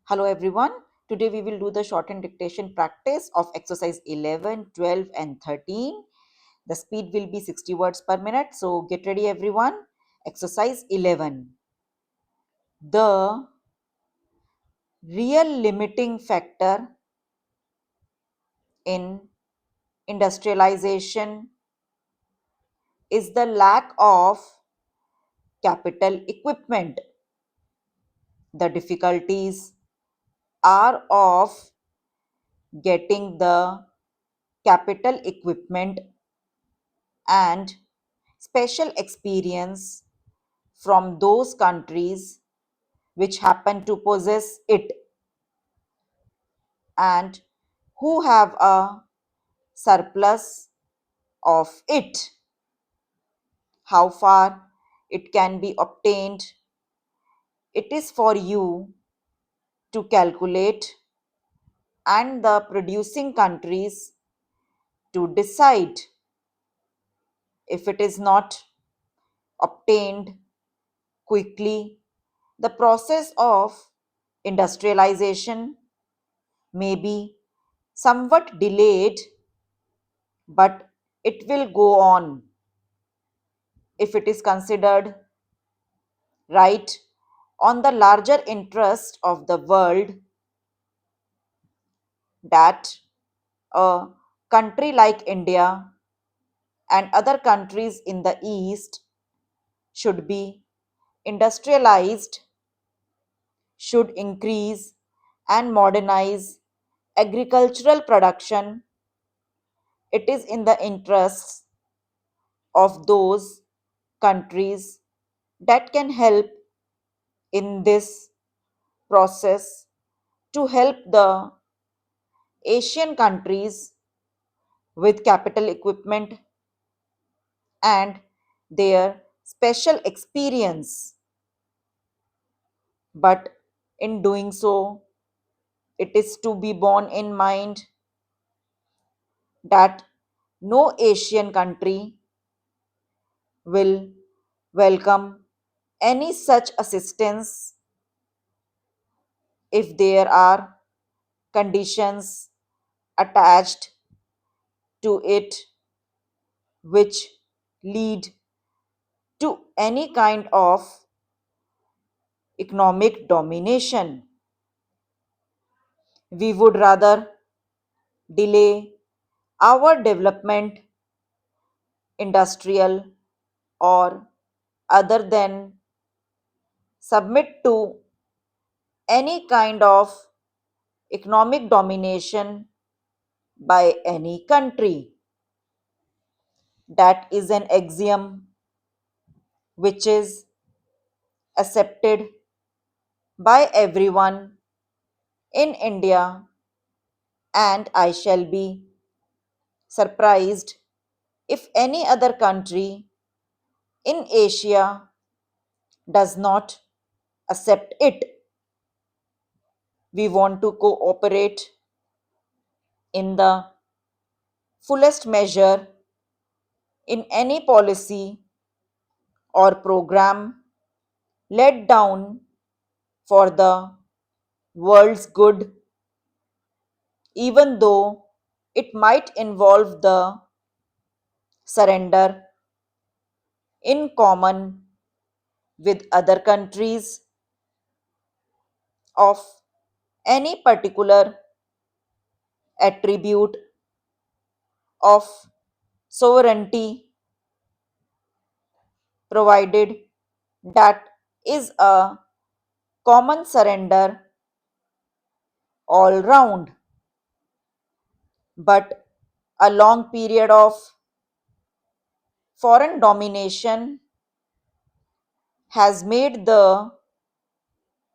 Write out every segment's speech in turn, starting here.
Hello everyone. Today we will do the shorthand dictation practice of exercise 11, 12 and 13. The speed will be 60 words per minute. So get ready everyone. Exercise 11. The real limiting factor in industrialization is the lack of capital equipment. The difficulties are of getting the capital equipment and special experience from those countries which happen to possess it and who have a surplus of it. How far it can be obtained, it is for you to calculate and the producing countries to decide. If it is not obtained quickly, the process of industrialization may be somewhat delayed, but it will go on if it is considered right on the larger interest of the world that a country like India and other countries in the East should be industrialized, should increase and modernize agricultural production. It is in the interests of those countries that can help in this process to help the Asian countries with capital equipment and their special experience. But in doing so, it is to be borne in mind that no Asian country will welcome any such assistance if there are conditions attached to it which lead to any kind of economic domination. We would rather delay our development, industrial or other than submit to any kind of economic domination by any country. That is an axiom which is accepted by everyone in India, and I shall be surprised if any other country in Asia does not accept it. We want to cooperate in the fullest measure in any policy or program laid down for the world's good, even though it might involve the surrender in common with other countries of any particular attribute of sovereignty, provided that is a common surrender all round. But a long period of foreign domination has made the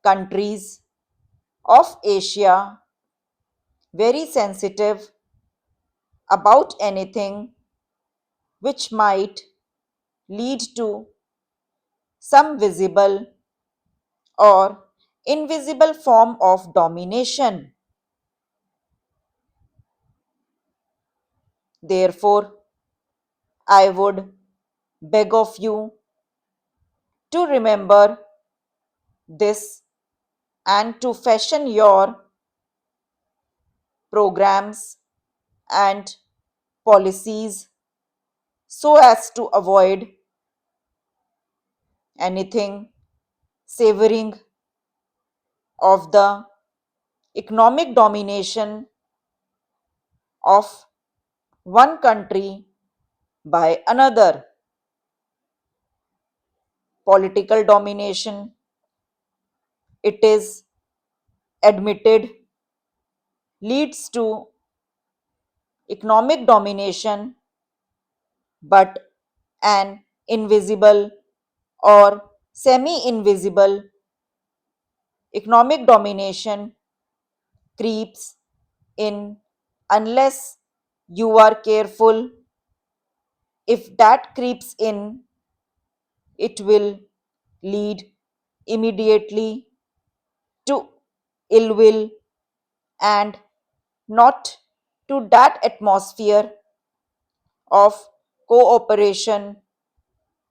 countries of Asia very sensitive about anything which might lead to some visible or invisible form of domination. Therefore, I would beg of you to remember this and to fashion your programs and policies so as to avoid anything savoring of the economic domination of one country by another. Political domination, it is admitted, leads to economic domination, but an invisible or semi invisible economic domination creeps in unless you are careful. If that creeps in, it will lead immediately to ill will and not to that atmosphere of cooperation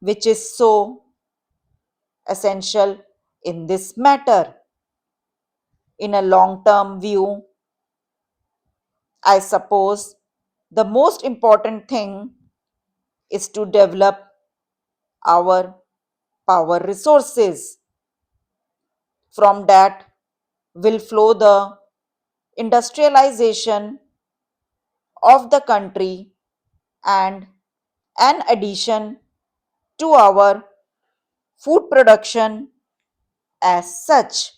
which is so essential in this matter. In a long term view, I suppose the most important thing is to develop our power resources. From that will flow the industrialization of the country and an addition to our food production as such.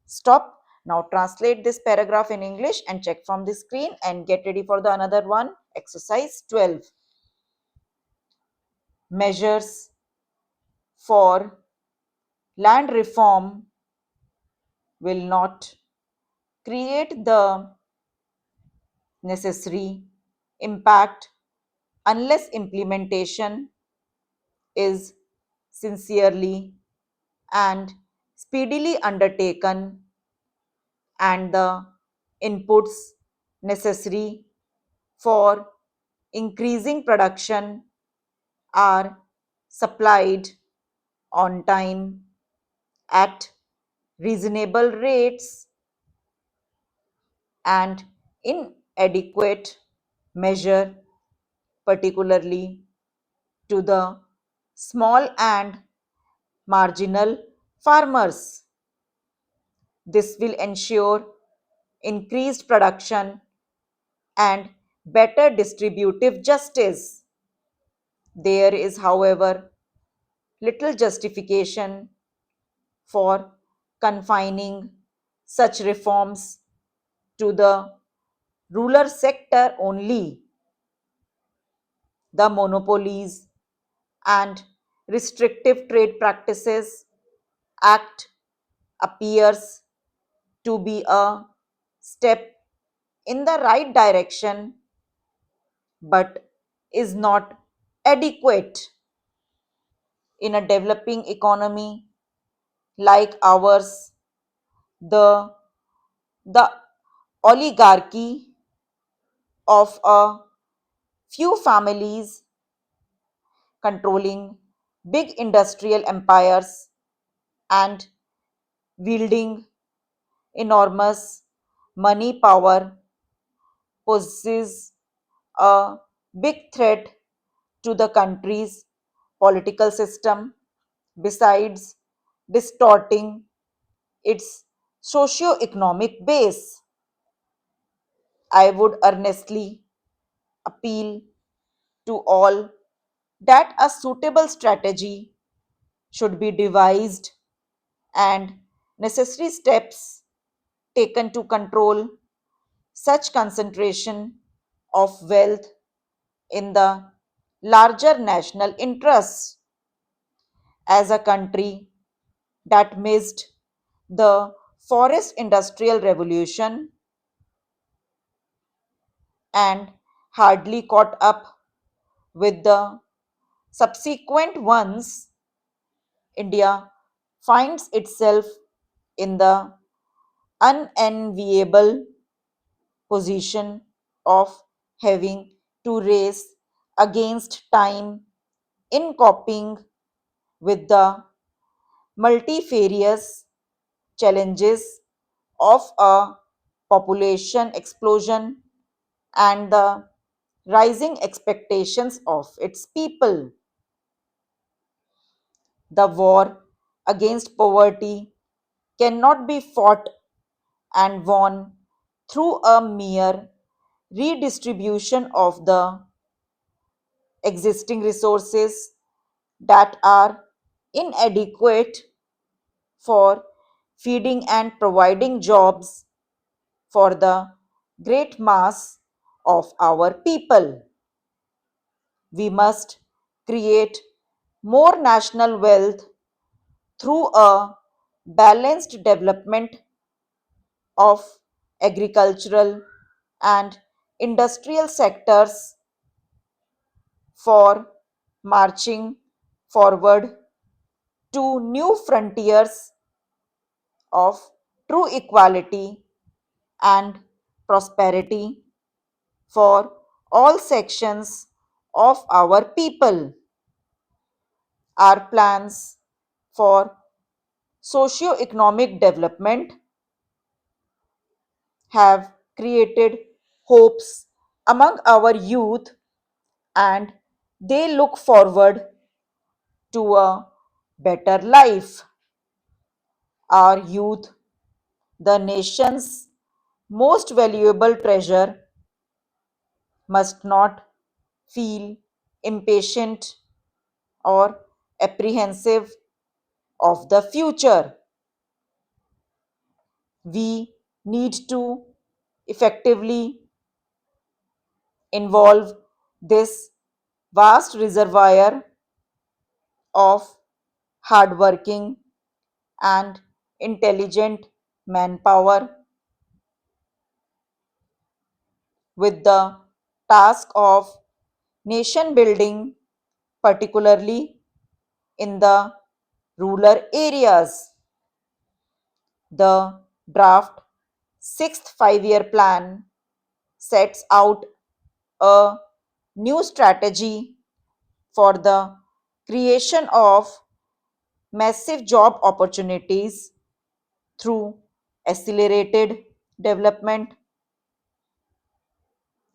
Stop. Now translate this paragraph in English and check from the screen and get ready for the another one. Exercise 12. Measures for land reform will not create the necessary impact unless implementation is sincerely and speedily undertaken and the inputs necessary for increasing production are supplied on time at reasonable rates and inadequate measure, particularly to the small and marginal farmers. This will ensure increased production and better distributive justice. There is, however, little justification for confining such reforms to the rural sector only. The Monopolies and Restrictive Trade Practices Act appears to be a step in the right direction but is not adequate. In a developing economy like ours, the, the oligarchy of a few families controlling big industrial empires and wielding enormous money power poses a big threat to the country's political system, besides distorting its socio-economic base. I would earnestly appeal to all that a suitable strategy should be devised and necessary steps taken to control such concentration of wealth in the larger national interests. As a country that missed the forest industrial revolution and hardly caught up with the subsequent ones, India finds itself in the unenviable position of having to race against time in coping with the multifarious challenges of a population explosion and the rising expectations of its people. The war against poverty cannot be fought and won through a mere redistribution of the existing resources that are inadequate for feeding and providing jobs for the great mass of our people. We must create more national wealth through a balanced development of agricultural and industrial sectors for marching forward to new frontiers of true equality and prosperity for all sections of our people. Our plans for socio-economic development have created hopes among our youth, and they look forward to a better life. Our youth, the nation's most valuable treasure, must not feel impatient or apprehensive of the future. We need to effectively involve this vast reservoir of hardworking and intelligent manpower with the task of nation building, particularly in the rural areas. The draft sixth 5 year plan sets out a new strategy for the creation of massive job opportunities through accelerated development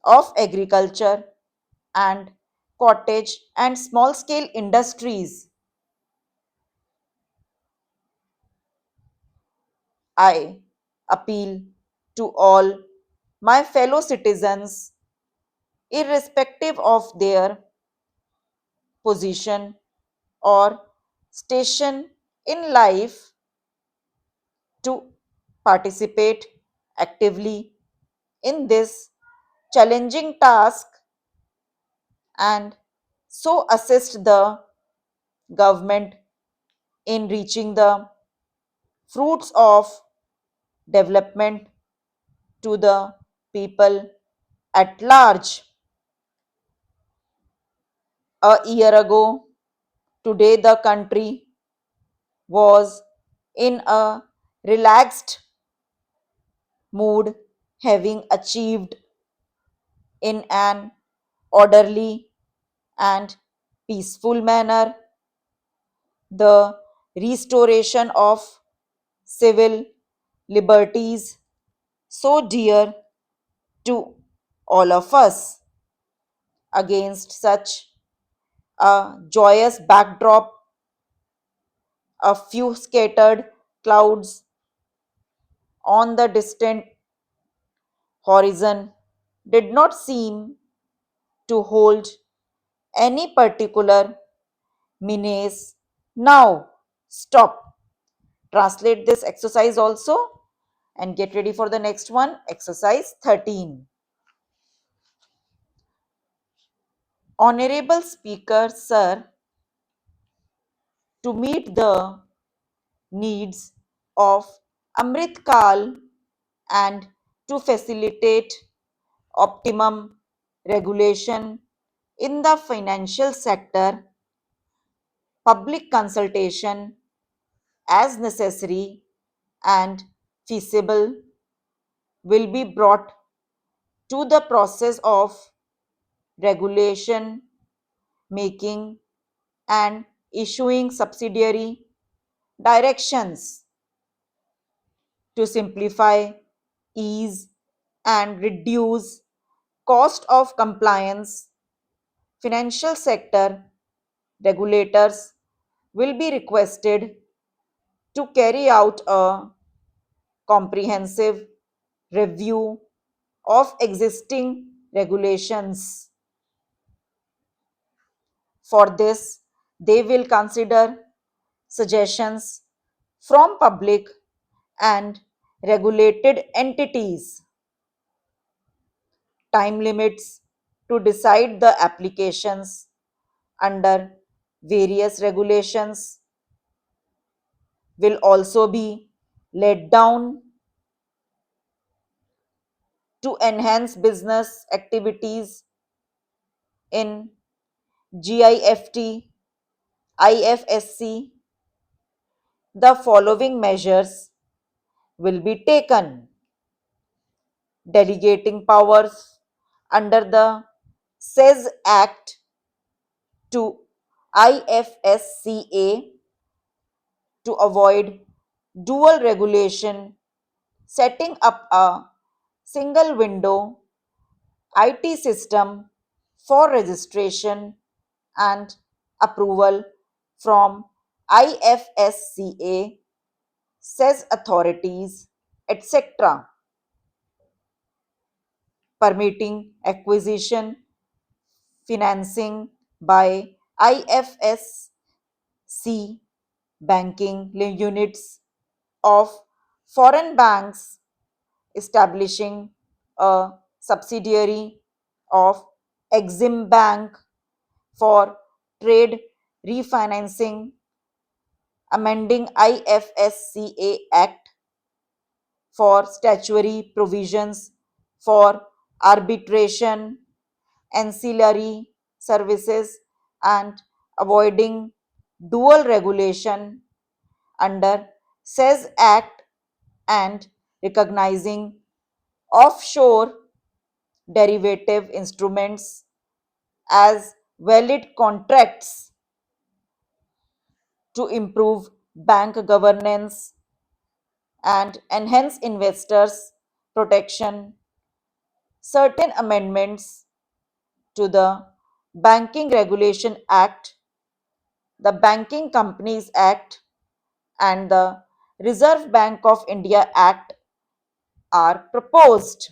of agriculture and cottage and small scale industries. I appeal to all my fellow citizens, irrespective of their position or station in life, to participate actively in this challenging task and so assist the government in reaching the fruits of development to the people at large. A year ago, today, the country was in a relaxed mood, having achieved in an orderly and peaceful manner the restoration of civil liberties so dear to all of us. Against such a joyous backdrop, a few scattered clouds on the distant horizon did not seem to hold any particular menace. Now, stop. Translate this exercise also and get ready for the next one. Exercise 13. Honorable Speaker, Sir, to meet the needs of Amrit Kal and to facilitate optimum regulation in the financial sector, public consultation as necessary and feasible will be brought to the process of regulation making and issuing subsidiary directions. to simplify, ease, and reduce cost of compliance, financial sector regulators will be requested to carry out a comprehensive review of existing regulations. For this, they will consider suggestions from public and regulated entities. Time limits to decide the applications under various regulations will also be laid down to enhance business activities in GIFT, IFSC. The following measures will be taken: delegating powers under the SEZ Act to IFSCA to avoid dual regulation, setting up a single window IT system for registration and approval from IFSCA, SEZ authorities, etc., permitting acquisition, financing by IFSC banking units of foreign banks, establishing a subsidiary of Exim Bank for trade refinancing, amending IFSCA Act for statutory provisions for arbitration, ancillary services, and avoiding dual regulation under SEZ Act, and recognizing offshore derivative instruments as valid contracts to improve bank governance and enhance investors' protection. Certain amendments to the Banking Regulation Act, the Banking Companies Act, and the Reserve Bank of India Act are proposed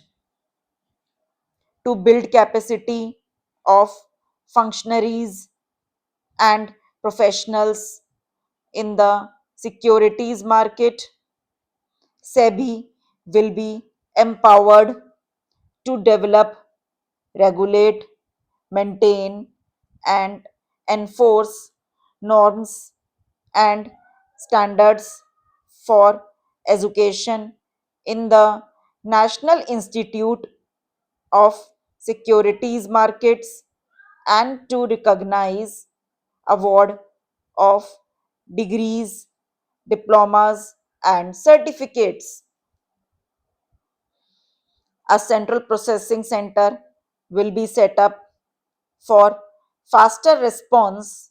to build capacity of functionaries and professionals in the securities market. SEBI will be empowered to develop, regulate, maintain, and enforce norms and standards for education in the National Institute of Securities Markets, and to recognize, award of degrees, diplomas, and certificates. A central processing center will be set up for faster response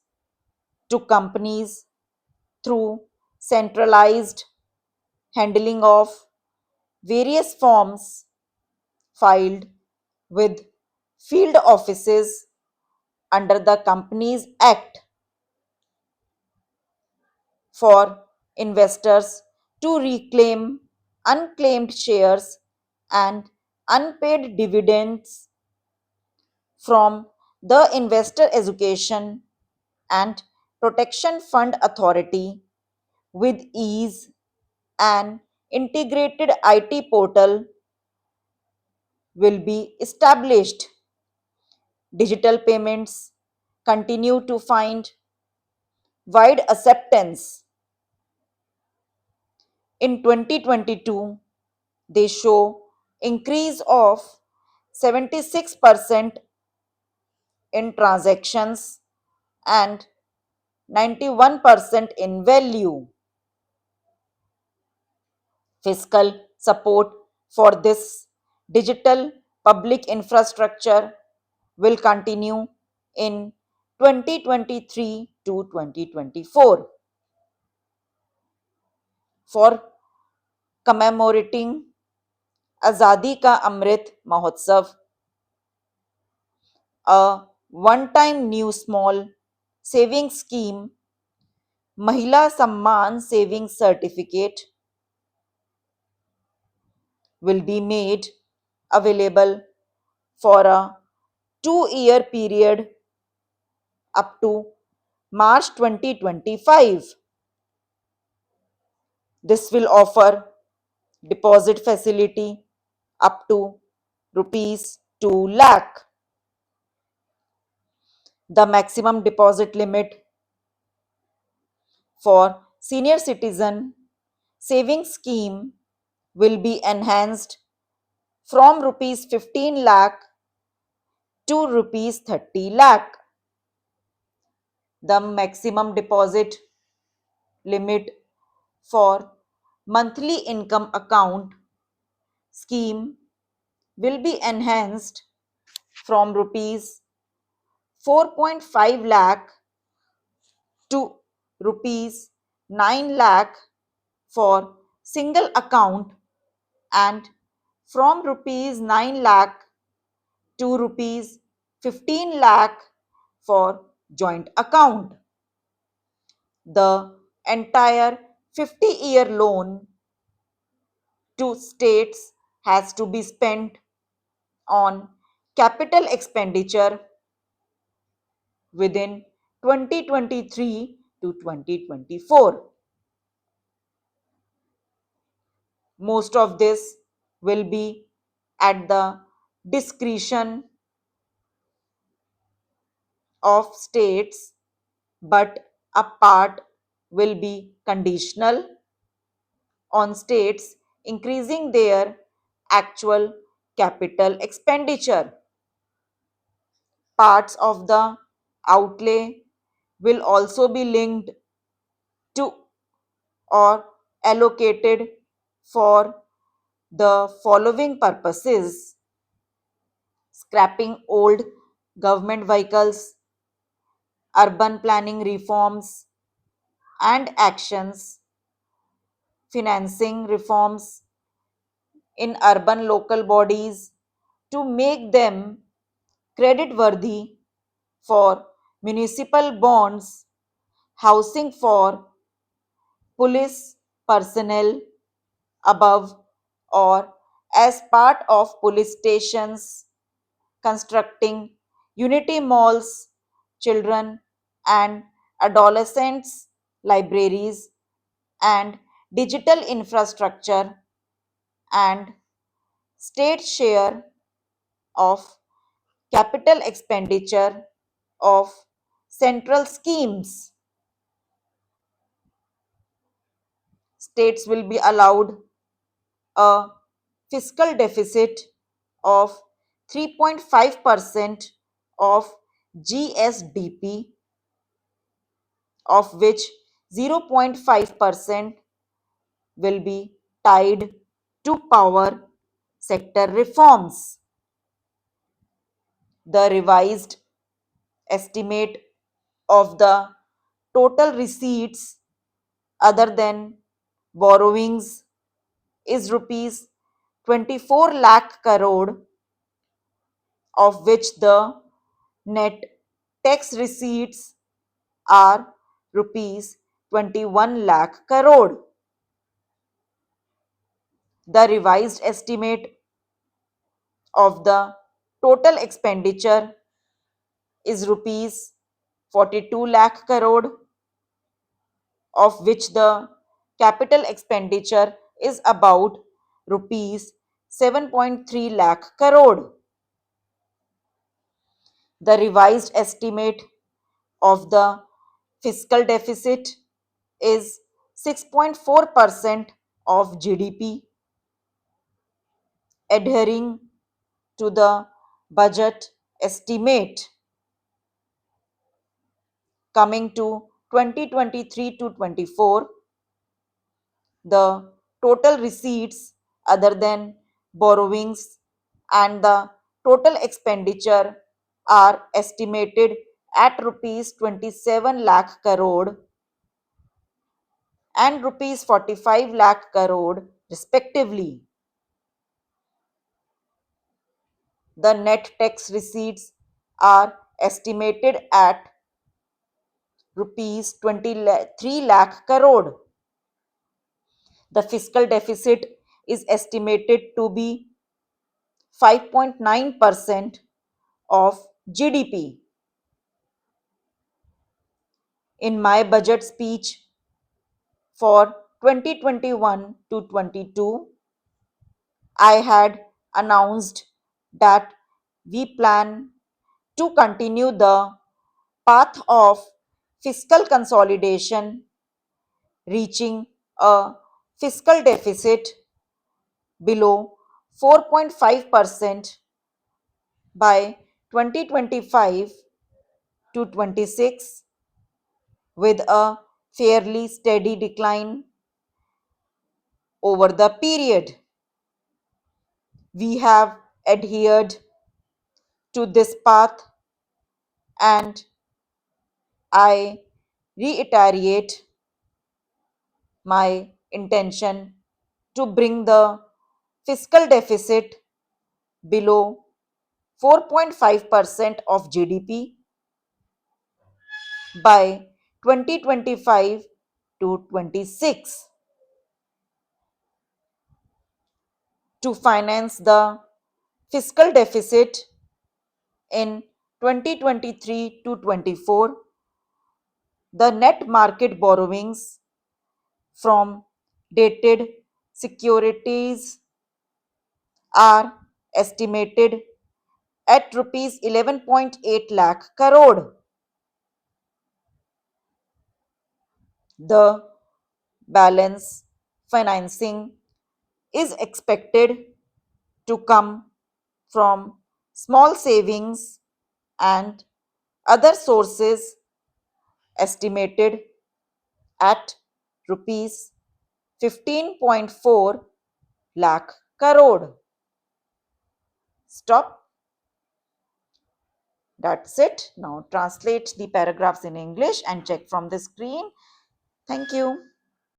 to companies through centralized handling of various forms filed with field offices under the Companies Act for investors to reclaim unclaimed shares and unpaid dividends from the Investor Education and Protection Fund Authority with ease. An integrated IT portal will be established. Digital payments continue to find wide acceptance. In 2022, they show increase of 76% in transactions and 91% in value. Fiscal support for this digital public infrastructure will continue in 2023 to 2024. For commemorating Azadi Ka Amrit Mahotsav, a one-time new small saving scheme, Mahila Samman Savings Certificate will be made available for a 2-year period up to March 2025. This will offer deposit facility up to rupees 2 lakh. The maximum deposit limit for senior citizen savings scheme will be enhanced from rupees 15 lakh to rupees 30 lakh. The maximum deposit limit for monthly income account scheme will be enhanced from rupees 4.5 lakh to rupees 9 lakh for single account and from rupees 9 lakh to rupees 15 lakh for joint account. The entire 50-year loan to states has to be spent on capital expenditure within 2023 to 2024. Most of this will be at the discretion of states, but a part will be conditional on states increasing their actual capital expenditure. Parts of the outlay will also be linked to or allocated for the following purposes: scrapping old government vehicles, urban planning reforms and actions, financing reforms in urban local bodies to make them credit worthy for municipal bonds, housing for police personnel above or as part of police stations, constructing unity malls, children and adolescents libraries and digital infrastructure, and state share of capital expenditure of central schemes. States will be allowed a fiscal deficit of 3.5% of GSDP, of which 0.5% will be tied to power sector reforms. The revised estimate of the total receipts other than borrowings is rupees 24 lakh crore, of which the net tax receipts are rupees 21 lakh crore. The revised estimate of the total expenditure is rupees 42 lakh crore, of which the capital expenditure is about rupees 7.3 lakh crore. The revised estimate of the fiscal deficit is 6.4% of GDP, adhering to the budget estimate. Coming to 2023 to 24, the total receipts other than borrowings and the total expenditure are estimated at rupees 27 lakh crore and rupees 45 lakh crore, respectively. The net tax receipts are estimated at rupees 23 lakh crore. The fiscal deficit is estimated to be 5.9% of GDP. In my budget speech for 2021 to 22, I had announced that we plan to continue the path of fiscal consolidation, reaching a fiscal deficit below 4.5% by 2025 to 26, with a fairly steady decline over the period. We have adhered to this path, and I reiterate my intention to bring the fiscal deficit below 4.5% of GDP by 2025 to 26. To finance the fiscal deficit in 2023 to 24, the net market borrowings from dated securities are estimated at rupees 11.8 lakh crore. The balance financing is expected to come from small savings and other sources estimated at rupees 15.4 lakh crore. Stop. That's it. Now translate the paragraphs in English and check from the screen. Thank you.